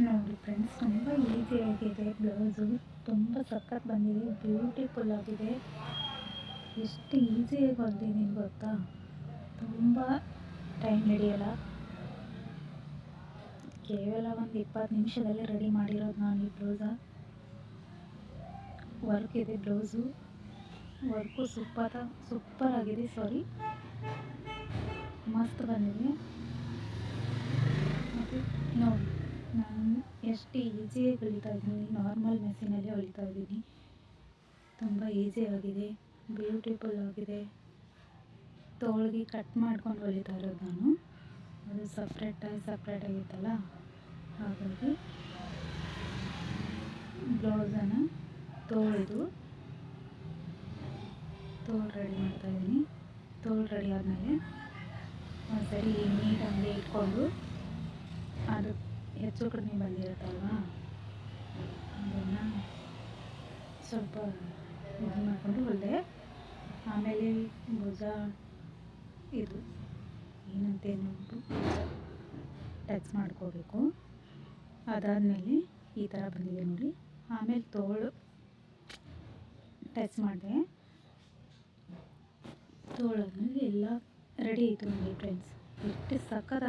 ನೋಡಿ ಫ್ರೆಂಡ್ಸ್, ತುಂಬ ಈಸಿಯಾಗಿದೆ. ಬ್ಲೌಸು ತುಂಬ ಸಖತ್ ಬಂದಿದೆ, ಬ್ಯೂಟಿಫುಲ್ ಆಗಿದೆ. ಎಷ್ಟು ಈಸಿಯಾಗಿ ಹೊಲ್ದಿದ್ದೀನಿ ಗೊತ್ತಾ, ತುಂಬ ಟೈಮ್ ಹಿಡಿಯಲ್ಲ. ಕೇವಲ ಒಂದು 20 ನಿಮಿಷದಲ್ಲಿ ರೆಡಿ ಮಾಡಿರೋದು ನಾನು ಈ ಬ್ಲೌಸ. ವರ್ಕ್ ಇದೆ ಬ್ಲೌಸು, ವರ್ಕು ಸೂಪರ್ ಆಗಿದೆ. ಮಸ್ತ್ ಬಂದಿದೆ. ಮತ್ತು ನೋಡಿ, ನಾನು ಎಷ್ಟು ಈಸಿಯಾಗಿ ಹೊಲಿತಾ ಇದ್ದೀನಿ, ನಾರ್ಮಲ್ ಮೆಷಿನಲ್ಲಿ ಹೊಲಿತಾ ಇದ್ದೀನಿ. ತುಂಬ ಈಸಿಯಾಗಿದೆ, ಬ್ಯೂಟಿಫುಲ್ ಆಗಿದೆ. ತೋಳಿಗೆ ಕಟ್ ಮಾಡ್ಕೊಂಡು ಹೊಲಿತಾ ಇರೋದು ನಾನು. ಅದು ಸಪ್ರೇಟಾಗಿತ್ತಲ್ಲ, ಹಾಗಾಗಿ ಬ್ಲೌಸನ್ನು ತೋಳು ರೆಡಿ ಮಾಡ್ತಾಯಿದ್ದೀನಿ. ತೋಳು ರೆಡಿ ಆದಮೇಲೆ ಒಂದ್ಸರಿ ನೀಟಾಗಿ ಇಟ್ಕೊಂಡು, ಅದು ಹೆಚ್ಚು ಕಡಿಮೆ ಬಂದಿರುತ್ತಲ್ವ, ಅದನ್ನು ಸ್ವಲ್ಪ ಇದು ಮಾಡಿಕೊಂಡು ಹೊಲಿದೆ. ಆಮೇಲೆ ಭುಜ ಇದು ಏನಂತೇನು ಟಚ್ ಮಾಡ್ಕೋಬೇಕು. ಅದಾದಮೇಲೆ ಈ ಥರ ಬಂದಿದೆ ನೋಡಿ. ಆಮೇಲೆ ತೋಳು ಟಚ್ ಮಾಡಿದೆ. ತೋಳಾದ್ಮೇಲೆ ಎಲ್ಲ ರೆಡಿ ಆಯಿತು ನೋಡಿ ಫ್ರೆಂಡ್ಸ್. ಎಷ್ಟು ಸಖತ್ತಾಗಿ